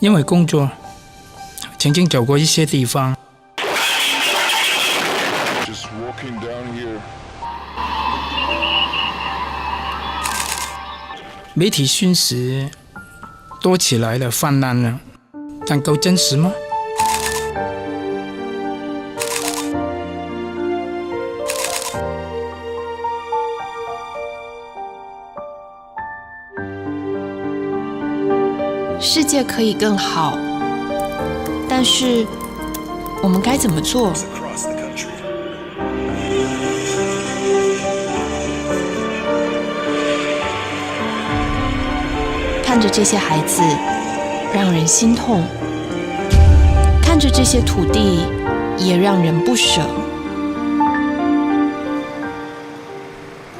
因为工作曾经走过一些地方。媒体讯息多起来了，泛滥了，但够真实吗？世界可以更好，但是我们该怎么做？看着这些孩子，让人心痛；看着这些土地，也让人不舍。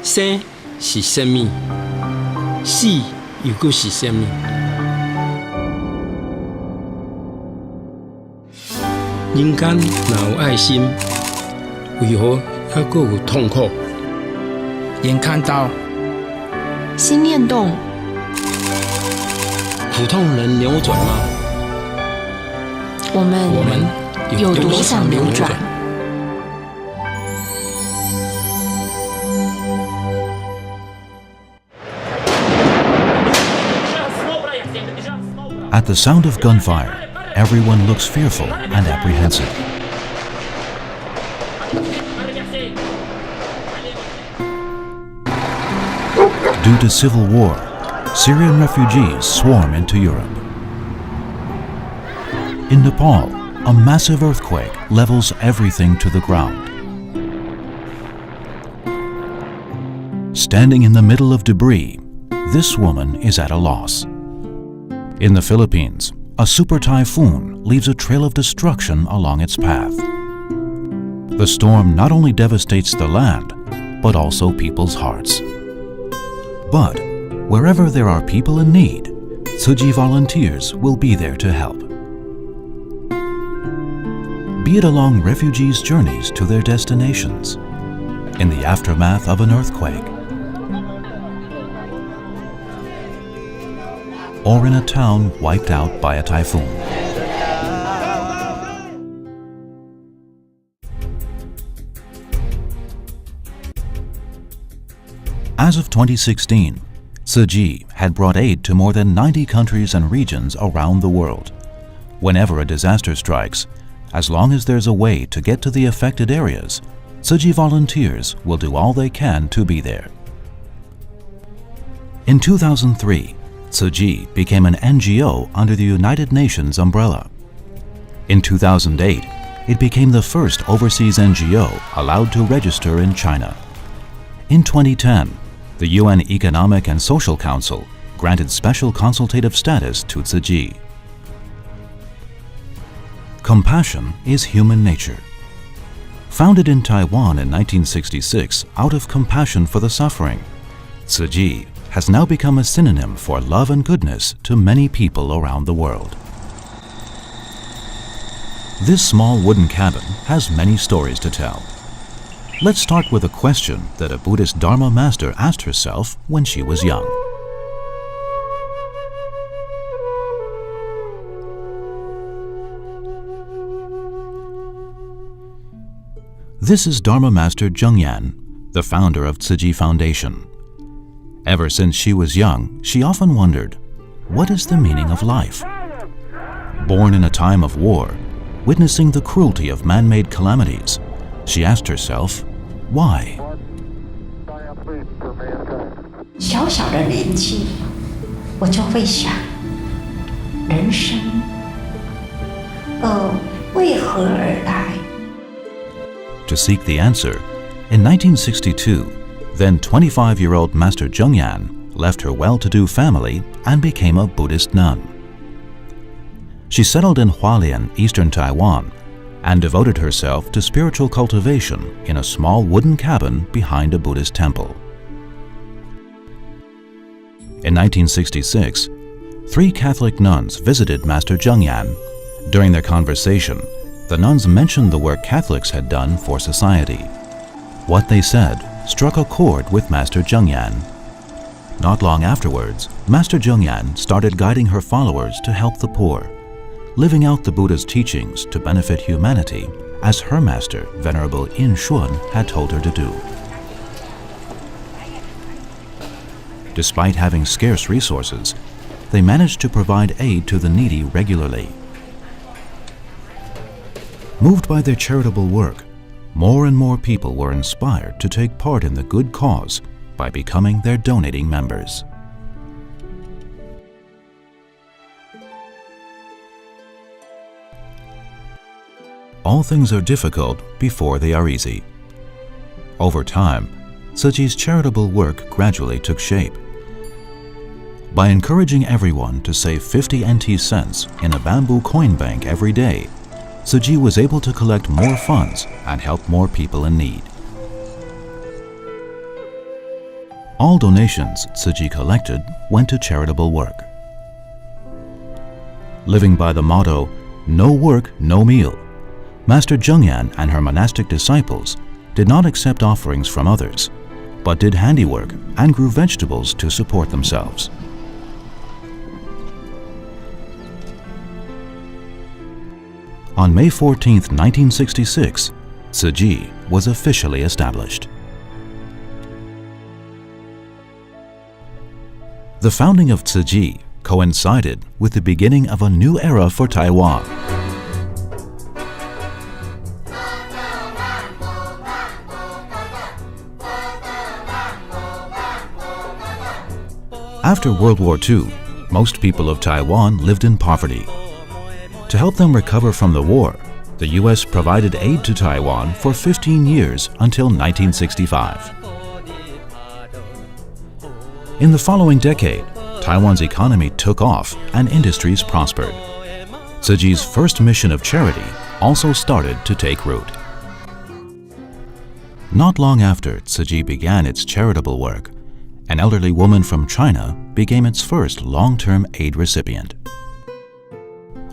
生是生命，死又搁是生命。人间哪有爱心？为何还搁有痛苦？眼看到，心念动。苦痛能扭转吗？我们有多想扭转？At the sound of gunfire, everyone looks fearful and apprehensive. Due to civil war, Syrian refugees swarm into Europe. In Nepal, a massive earthquake levels everything to the ground. Standing in the middle of debris, this woman is at a loss. In the Philippines, a super typhoon leaves a trail of destruction along its path. The storm not only devastates the land, but also people's hearts. But wherever there are people in need, Tzu Ch volunteers will be there to help. Be it along refugees' journeys to their destinations, in the aftermath of an earthquake, or in a town wiped out by a typhoon. As of 2016, Tzu Ch had brought aid to more than 90 countries and regions around the world. Whenever a disaster strikes, as long as there's a way to get to the affected areas, Tzu Ch volunteers will do all they can to be there. In 2003, Tzu Ch became an NGO under the United Nations umbrella. In 2008, it became the first overseas NGO allowed to register in China. In 2010, the UN Economic and Social Council granted special consultative status to Tzu Ch. Compassion is human nature. Founded in Taiwan in 1966 out of compassion for the suffering, Tzu Ch has now become a synonym for love and goodness to many people around the world. This small wooden cabin has many stories to tell. Let's start with a question that a Buddhist Dharma master asked herself when she was young. This is Dharma Master Zheng Yan, the founder of Tzu Ch Foundation. Ever since she was young, she often wondered, what is the meaning of life? Born in a time of war, witnessing the cruelty of man-made calamities, she asked herself, why? 小小的年纪，我就会想，人生，为何而来？ To seek the answer, in 1962, then 25-year-old Master Zheng Yan left her well-to-do family and became a Buddhist nun. She settled in Hualien, eastern Taiwan, and devoted herself to spiritual cultivation in a small wooden cabin behind a Buddhist temple. In 1966, 3 Catholic nuns visited Master Zheng Yan. During their conversation, the nuns mentioned the work Catholics had done for society. What they said struck a chord with Master Zheng Yan. Not long afterwards, Master Zhengyan started guiding her followers to help the poor, living out the Buddha's teachings to benefit humanity, as her master, Venerable Yin Shun, had told her to do. Despite having scarce resources, they managed to provide aid to the needy regularly. Moved by their charitable work, more and more people were inspired to take part in the good cause by becoming their donating members. All things are difficult before they are easy. Over time, Tzu Chi's charitable work gradually took shape. By encouraging everyone to save 50 NT cents in a bamboo coin bank every day, Tzu Chi was able to collect more funds and help more people in need. All donations Tzu Chi collected went to charitable work. Living by the motto, "No work, no meal," Master Zhengyan and her monastic disciples did not accept offerings from others, but did handiwork and grew vegetables to support themselves. On May 14, 1966, Tzu Chi was officially established. The founding of Tzu Chi coincided with the beginning of a new era for Taiwan. After World War II, most people of Taiwan lived in poverty. To help them recover from the war, the U.S. provided aid to Taiwan for 15 years until 1965. In the following decade, Taiwan's economy took off and industries prospered. Tzu Chi's first mission of charity also started to take root. Not long after Tzu Chi began its charitable work, an elderly woman from China became its first long-term aid recipient.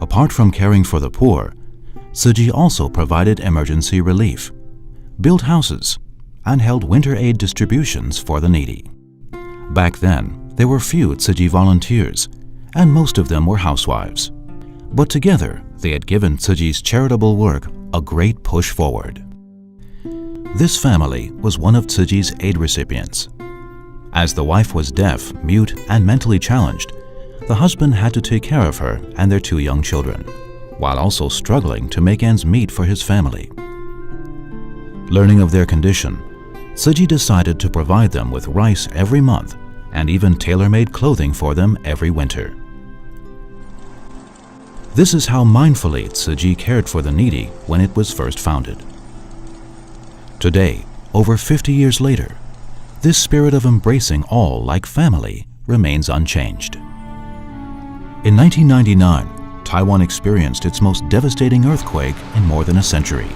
Apart from caring for the poor, Tzu Chi also provided emergency relief, built houses, and held winter aid distributions for the needy. Back then, there were few Tzu Chi volunteers, and most of them were housewives. But together, they had given Tzu Chi's charitable work a great push forward. This family was one of Tzu Chi's aid recipients. As the wife was deaf, mute, and mentally challenged, the husband had to take care of her and their 2 young children, while also struggling to make ends meet for his family. Learning of their condition, Tzu Chi decided to provide them with rice every month and even tailor-made clothing for them every winter. This is how mindfully Tzu Chi cared for the needy when it was first founded. Today, over 50 years later, this spirit of embracing all like family remains unchanged. In 1999, Taiwan experienced its most devastating earthquake in more than a century.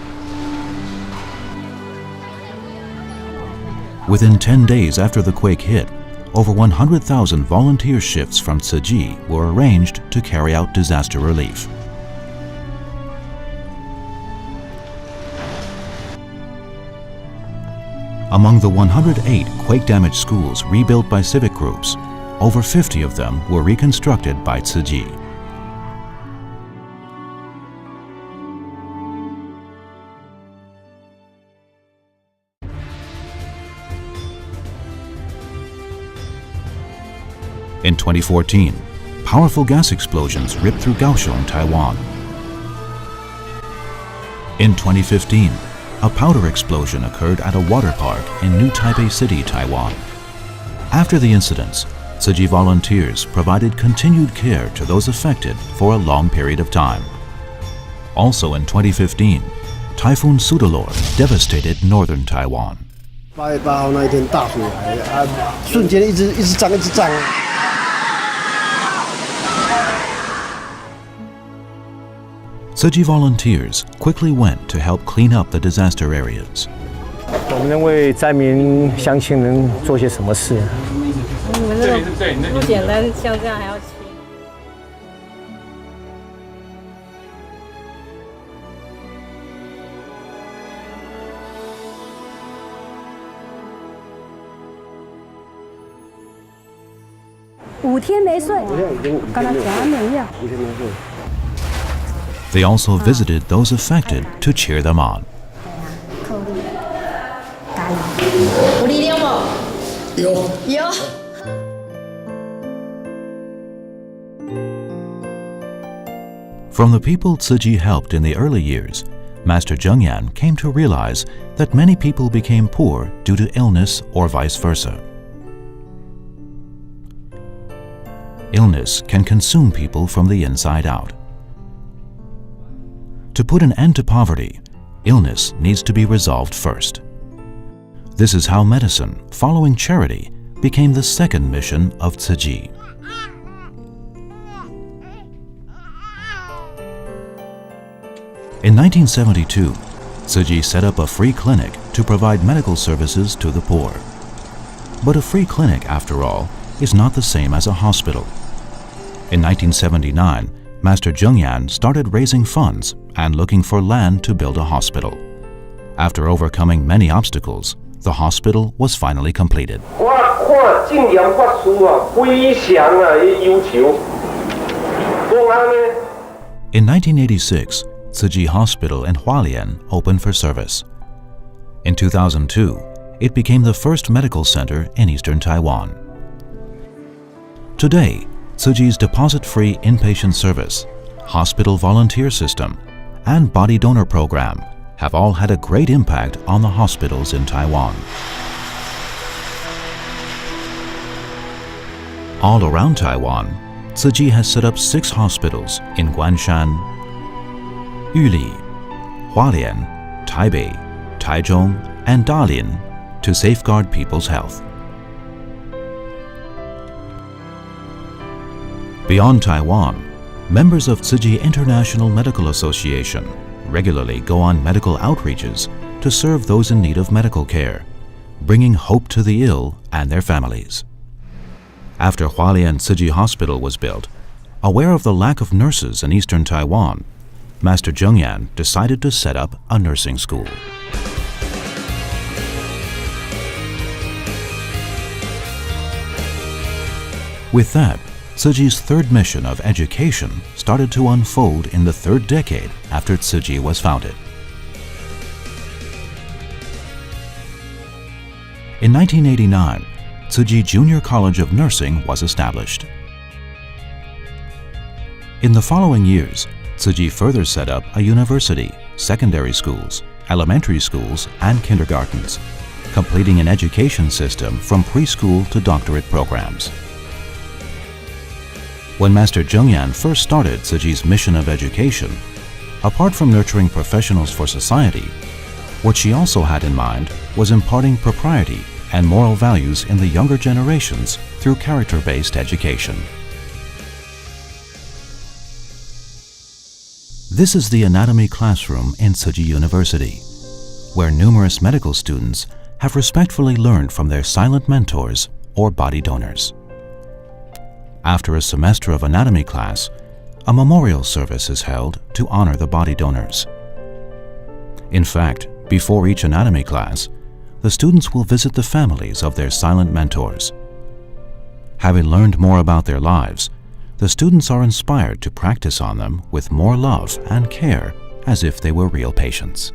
Within 10 days after the quake hit, over 100,000 volunteer shifts from Tzu Chi were arranged to carry out disaster relief. Among the 108 quake-damaged schools rebuilt by civic groups, over 50 of them were reconstructed by Tzu Chi. In 2014, powerful gas explosions ripped through Kaohsiung, Taiwan. In 2015, a powder explosion occurred at a water park in New Taipei City, Taiwan. After the incidents, Tzu Chi volunteers provided continued care to those affected for a long period of time. Also in 2015, Typhoon Sudalor devastated northern Taiwan. 8月8号那一天大水来啊，瞬间一直涨。Tzu Chi volunteers quickly went to help clean up the disaster areas. 我们能为灾民乡亲能做些什么事？你们这个不简单，像这样还要骑。5天没睡，跟他假面一样，5天没睡。They also visited those affected to cheer them on. 扣力，加油！有力量吗？有。From the people Tzu Ch helped in the early years, Master Zhengyan came to realize that many people became poor due to illness or vice versa. Illness can consume people from the inside out. To put an end to poverty, illness needs to be resolved first. This is how medicine, following charity, became the second mission of Tzu Ch. In 1972, Tzu Ch set up a free clinic to provide medical services to the poor. But a free clinic, after all, is not the same as a hospital. In 1979, Master Zhengyan started raising funds and looking for land to build a hospital. After overcoming many obstacles, the hospital was finally completed. In 1986, Tzu Ch Hospital in Hualien opened for service. In 2002, it became the first medical center in eastern Taiwan. Today, Tzu Ch's deposit-free inpatient service, hospital volunteer system, and body donor program have all had a great impact on the hospitals in Taiwan. All around Taiwan, Tzu Ch has set up 6 hospitals in Guanshan, Yuli, Hualien, Taipei, Taichung, and Dalian to safeguard people's health. Beyond Taiwan, members of Tzu Ch International Medical Association regularly go on medical outreaches to serve those in need of medical care, bringing hope to the ill and their families. After Hualien Tzu Ch Hospital was built, aware of the lack of nurses in eastern Taiwan, Master Zhengyan decided to set up a nursing school. With that, Tzu Ch's third mission of education started to unfold in the 3rd decade after Tzu Ch was founded. In 1989, Tzu Ch Junior College of Nursing was established. In the following years, Tzu Ch further set up a university, secondary schools, elementary schools, and kindergartens, completing an education system from preschool to doctorate programs. When Master Zhengyan first started Tzu Ch's mission of education, apart from nurturing professionals for society, what she also had in mind was imparting propriety and moral values in the younger generations through character-based education. This is the anatomy classroom in Tzu Ch University, where numerous medical students have respectfully learned from their silent mentors or body donors. After a semester of anatomy class, a memorial service is held to honor the body donors. In fact, before each anatomy class, the students will visit the families of their silent mentors. Having learned more about their lives, the students are inspired to practice on them with more love and care as if they were real patients.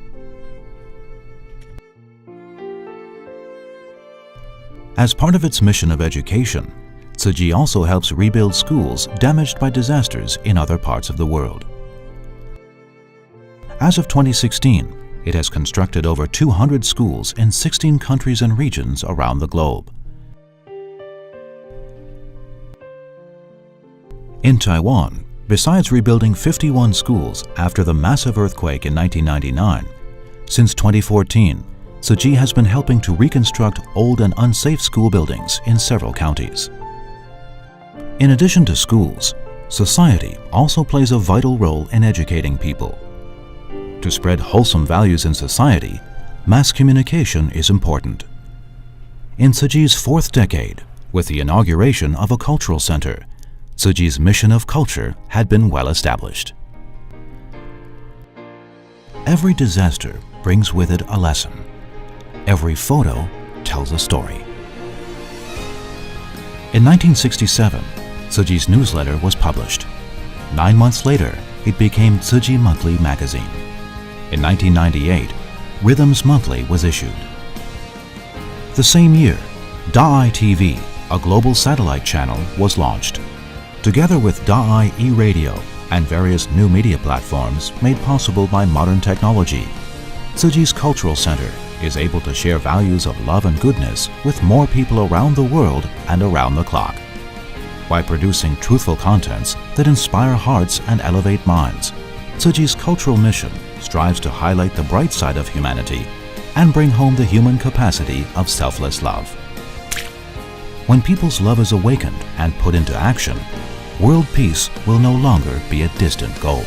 As part of its mission of education, Tzu Ch also helps rebuild schools damaged by disasters in other parts of the world. As of 2016, it has constructed over 200 schools in 16 countries and regions around the globe. In Taiwan, besides rebuilding 51 schools after the massive earthquake in 1999, since 2014, Tzu Ch has been helping to reconstruct old and unsafe school buildings in several counties. In addition to schools, society also plays a vital role in educating people. To spread wholesome values in society, mass communication is important. In Tzu Ch's 4th decade, with the inauguration of a cultural center, Tzu Ch's mission of culture had been well established. Every disaster brings with it a lesson. Every photo tells a story. In 1967, Tzu Chi's newsletter was published. 9 months later, it became Tzu Chi Monthly magazine. In 1998, Rhythms Monthly was issued. The same year, Da'ai TV, a global satellite channel, was launched. Together with Da'ai e-radio and various new media platforms made possible by modern technology, Tzu Chi's Cultural Center is able to share values of love and goodness with more people around the world and around the clock. By producing truthful contents that inspire hearts and elevate minds, Tzu Chi's cultural mission strives to highlight the bright side of humanity and bring home the human capacity of selfless love. When people's love is awakened and put into action, world peace will no longer be a distant goal.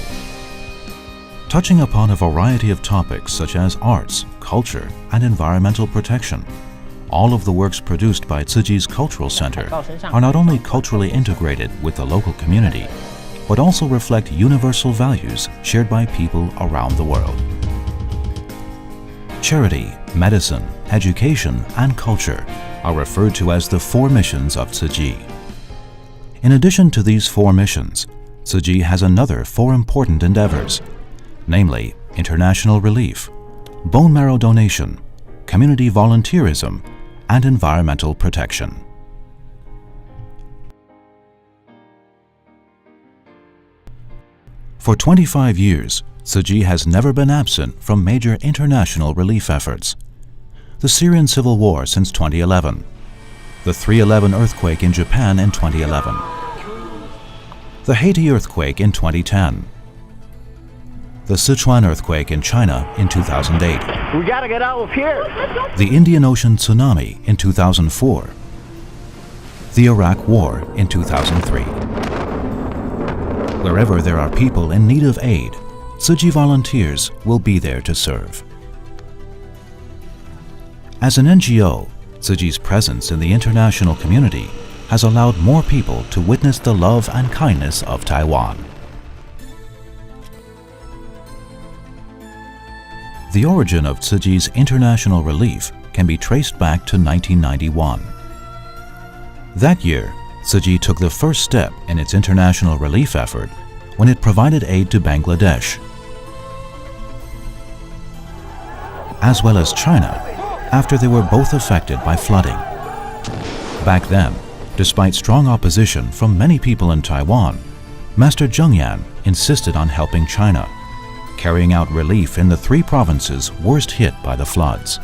Touching upon a variety of topics such as arts, culture, and environmental protection, all of the works produced by Tzu Chi's Cultural Center are not only culturally integrated with the local community, but also reflect universal values shared by people around the world. Charity, medicine, education, and culture are referred to as the 4 missions of Tzu Chi. In addition to these 4 missions, Tzu Chi has another 4 important endeavors, namely international relief, bone marrow donation, community volunteerism, and environmental protection. For 25 years, Tzu Chi has never been absent from major international relief efforts. The Syrian Civil War since 2011, the 3/11 earthquake in Japan in 2011, the Haiti earthquake in 2010, the Sichuan earthquake in China in 2008, We gotta get out of here. the Indian Ocean tsunami in 2004, the Iraq War in 2003. Wherever there are people in need of aid, Tzu Chi volunteers will be there to serve. As an NGO, Tzu Chi's presence in the international community has allowed more people to witness the love and kindness of Taiwan. The origin of Tzu Chi's international relief can be traced back to 1991. That year, Tzu Chi took the first step in its international relief effort when it provided aid to Bangladesh, as well as China, after they were both affected by flooding. Back then, despite strong opposition from many people in Taiwan, Master Zheng Yan insisted on helping China, carrying out relief in the 3 provinces worst hit by the floods.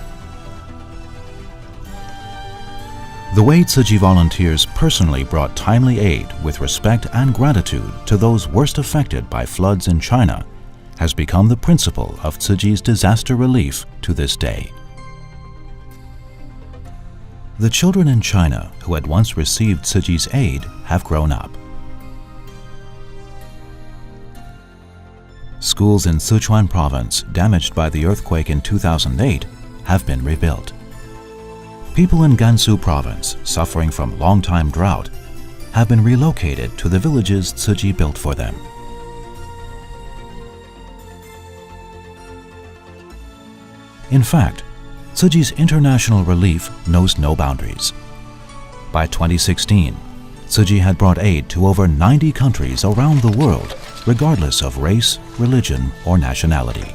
The way Tzu Chi volunteers personally brought timely aid with respect and gratitude to those worst affected by floods in China has become the principle of Tzu Chi's disaster relief to this day. The children in China who had once received Tzu Chi's aid have grown up. Schools in Sichuan province damaged by the earthquake in 2008 have been rebuilt. People in Gansu province suffering from long-time drought have been relocated to the villages Tzu Chi built for them. In fact, Tzu Chi's international relief knows no boundaries. By 2016, Tzu Chi had brought aid to over 90 countries around the world, regardless of race, religion, or nationality.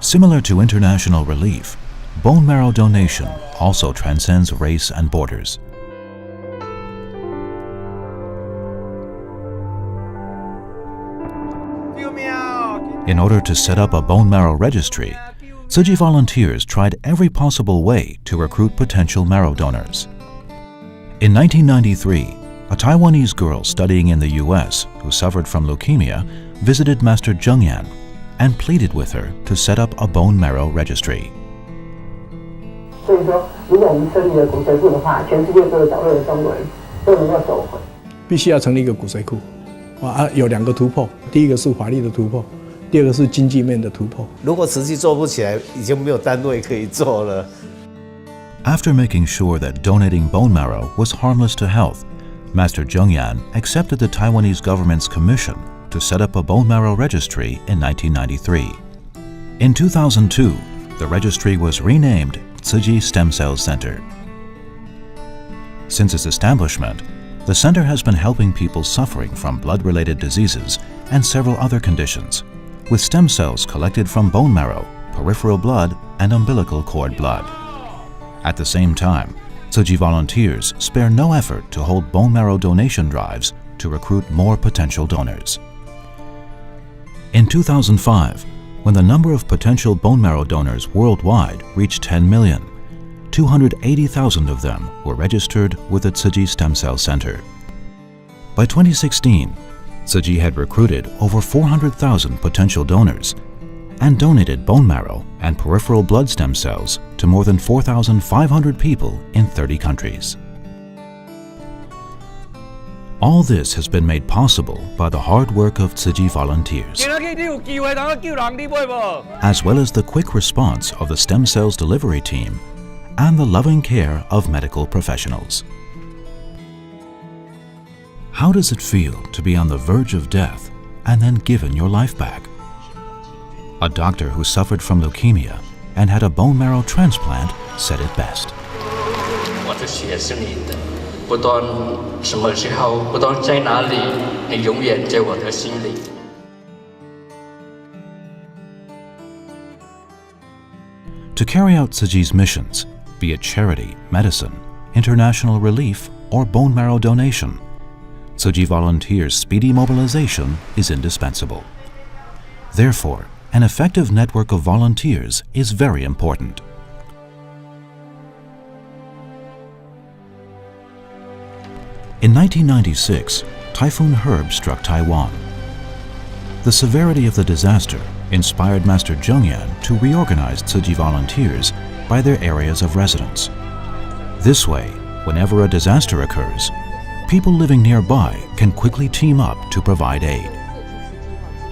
Similar to international relief, bone marrow donation also transcends race and borders. In order to set up a bone marrow registry, Tzu Chi volunteers tried every possible way to recruit potential marrow donors. In 1993, a Taiwanese girl studying in the US who suffered from leukemia visited Master Zheng Yan and pleaded with her to set up a bone marrow registry. 所以说，如果我们设立了骨髓库的话，全世界各个角落的中国人都能够走回。必须要成立一个骨髓库，有2个突破，第一个是法律的突破，第二个是经济面的突破。如果实际做不起来，已经没有单位可以做了。After making sure that donating bone marrow was harmless to health, Master Zheng Yan accepted the Taiwanese government's commission to set up a bone marrow registry in 1993. In 2002, the registry was renamed Tzu Ch Stem Cell Center. Since its establishment, the center has been helping people suffering from blood-related diseases and several other conditions, with stem cells collected from bone marrow, peripheral blood, and umbilical cord blood. At the same time, Tzu Ch volunteers spare no effort to hold bone marrow donation drives to recruit more potential donors. In 2005, when the number of potential bone marrow donors worldwide reached 10 million, 280,000 of them were registered with the Tzu Ch Stem Cell Center. By 2016, Tzu Ch had recruited over 400,000 potential donors and donated bone marrow and peripheral blood stem cells to more than 4,500 people in 30 countries. All this has been made possible by the hard work of Tzu Ch volunteers, as well as the quick response of the stem cells delivery team and the loving care of medical professionals. How does it feel to be on the verge of death and then given your life back? A doctor who suffered from leukemia and had a bone marrow transplant said it best. To carry out Tzu Ch's missions, be it charity, medicine, international relief, or bone marrow donation, Tzu Ch volunteers' speedy mobilization is indispensable. Therefore, an effective network of volunteers is very important. In 1996, Typhoon Herb struck Taiwan. The severity of the disaster inspired Master Zhengyan to reorganize Tzu Ch volunteers by their areas of residence. This way, whenever a disaster occurs, people living nearby can quickly team up to provide aid.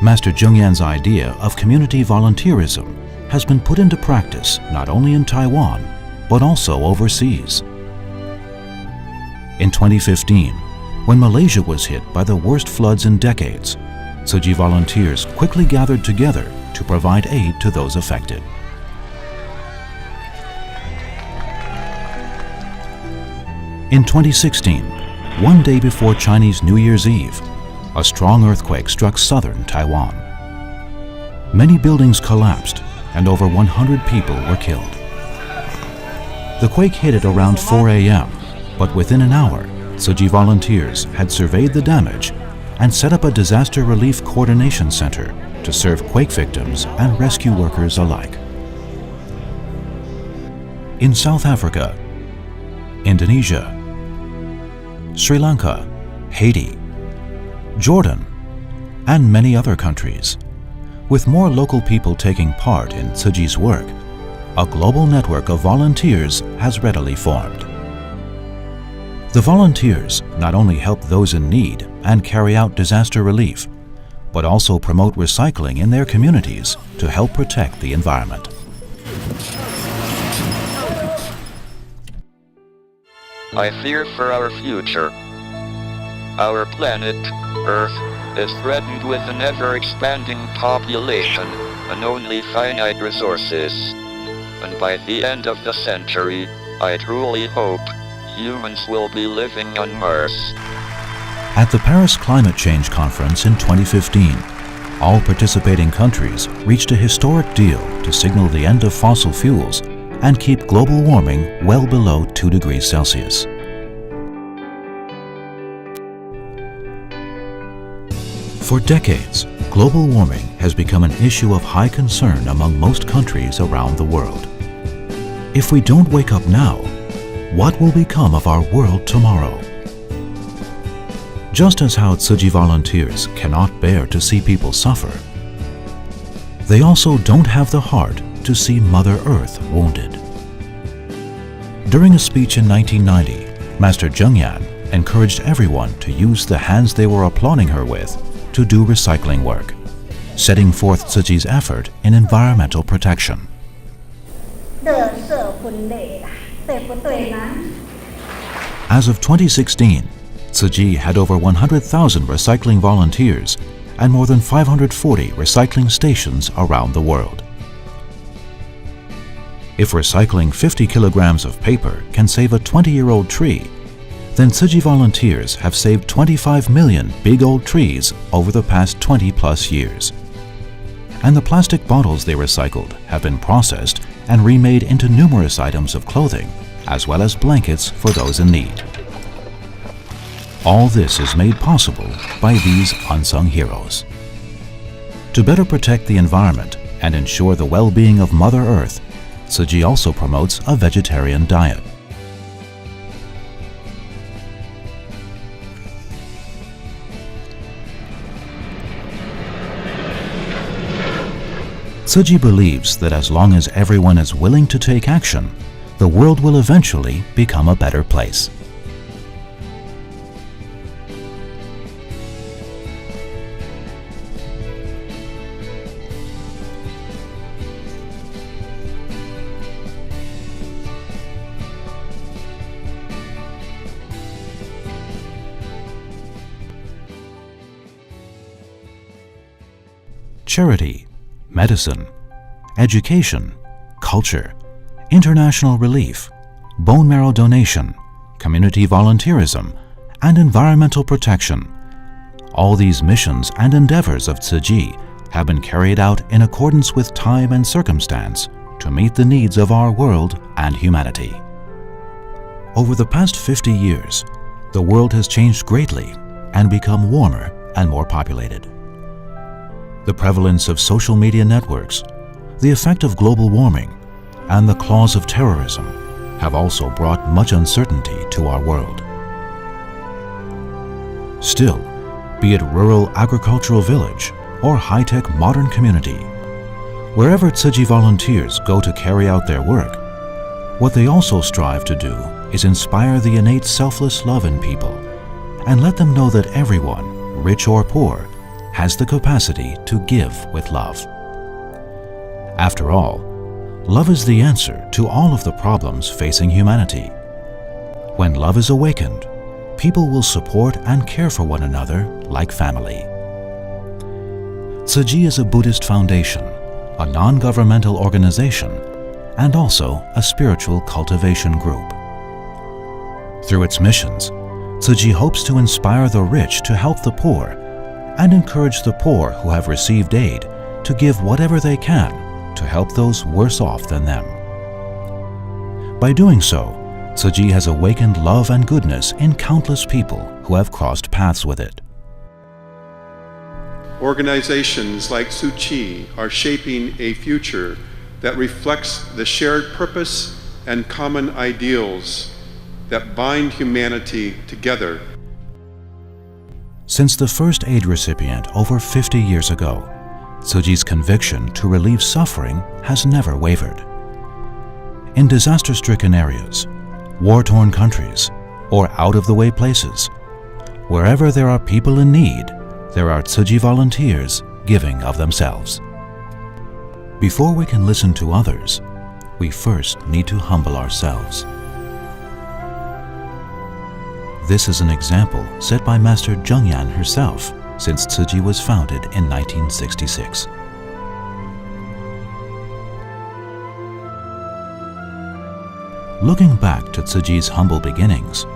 Master Zhengyan's idea of community volunteerism has been put into practice not only in Taiwan, but also overseas. In 2015, when Malaysia was hit by the worst floods in decades, Tzu Ch volunteers quickly gathered together to provide aid to those affected. In 2016, one day before Chinese New Year's Eve, a strong earthquake struck southern Taiwan. Many buildings collapsed and over 100 people were killed. The quake hit at around 4 a.m., but within an hour, Tzu Ch volunteers had surveyed the damage and set up a disaster relief coordination center to serve quake victims and rescue workers alike. In South Africa, Indonesia, Sri Lanka, Haiti, Jordan, and many other countries, with more local people taking part in Tzu Ch's work, a global network of volunteers has readily formed. The volunteers not only help those in need and carry out disaster relief, but also promote recycling in their communities to help protect the environment. I fear for our future. Our planet, Earth, is threatened with an ever-expanding population and only finite resources. And by the end of the century, I truly hope humans will be living on Mars. At the Paris Climate Change Conference in 2015, all participating countries reached a historic deal to signal the end of fossil fuels and keep global warming well below 2 degrees Celsius. For decades, global warming has become an issue of high concern among most countries around the world. If we don't wake up now, what will become of our world tomorrow? Just as how Tzu Ch volunteers cannot bear to see people suffer, they also don't have the heart to see Mother Earth wounded. During a speech in 1990, Master Zhengyan encouraged everyone to use the hands they were applauding her with to do recycling work, setting forth Tzu Ch's effort in environmental protection. As of 2016, Tzu Ch had over 100,000 recycling volunteers and more than 540 recycling stations around the world. If recycling 50 kilograms of paper can save a 20-year-old tree, then Tzu Ch volunteers have saved 25 million big old trees over the past 20-plus years. And the plastic bottles they recycled have been processed and remade into numerous items of clothing, as well as blankets for those in need. All this is made possible by these unsung heroes. To better protect the environment and ensure the well-being of Mother Earth, Tzu Ch also promotes a vegetarian diet. Tzu Ch believes that as long as everyone is willing to take action, the world will eventually become a better place. Charity, medicine, education, culture, international relief, bone marrow donation, community volunteerism, and environmental protection. All these missions and endeavors of Tzu Ch have been carried out in accordance with time and circumstance to meet the needs of our world and humanity. Over the past 50 years, the world has changed greatly and become warmer and more populated. The prevalence of social media networks, the effect of global warming, and the claws of terrorism have also brought much uncertainty to our world. Still, be it rural agricultural village or high-tech modern community, wherever Tzu Ch volunteers go to carry out their work, what they also strive to do is inspire the innate selfless love in people and let them know that everyone, rich or poor, has the capacity to give with love. After all, love is the answer to all of the problems facing humanity. When love is awakened, people will support and care for one another like family. Tzu Ch is a Buddhist foundation, a non-governmental organization, and also a spiritual cultivation group. Through its missions, Tzu Ch hopes to inspire the rich to help the poor and encourage the poor who have received aid to give whatever they can to help those worse off than them. By doing so, Tzu Ch has awakened love and goodness in countless people who have crossed paths with it. Organizations like Tzu Ch are shaping a future that reflects the shared purpose and common ideals that bind humanity together. Since the first aid recipient over 50 years ago, Tzu Ch's conviction to relieve suffering has never wavered. In disaster-stricken areas, war-torn countries, or out-of-the-way places, wherever there are people in need, there are Tzu Ch volunteers giving of themselves. Before we can listen to others, we first need to humble ourselves. This is an example set by Master Zhengyan herself since Tzu Ch was founded in 1966. Looking back to Tzu Ch's humble beginnings,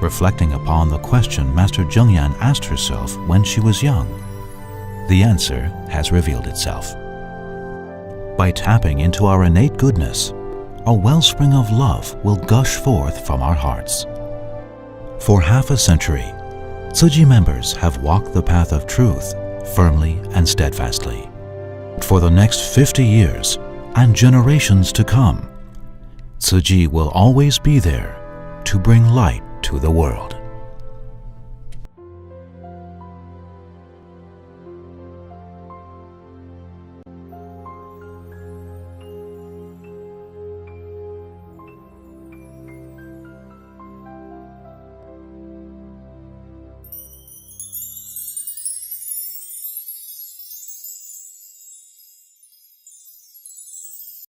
reflecting upon the question Master Zhengyan asked herself when she was young, the answer has revealed itself. By tapping into our innate goodness, a wellspring of love will gush forth from our hearts. For half a century, Tzu Ch members have walked the path of truth firmly and steadfastly. For the next 50 years and generations to come, Tzu Ch will always be there to bring light to the world.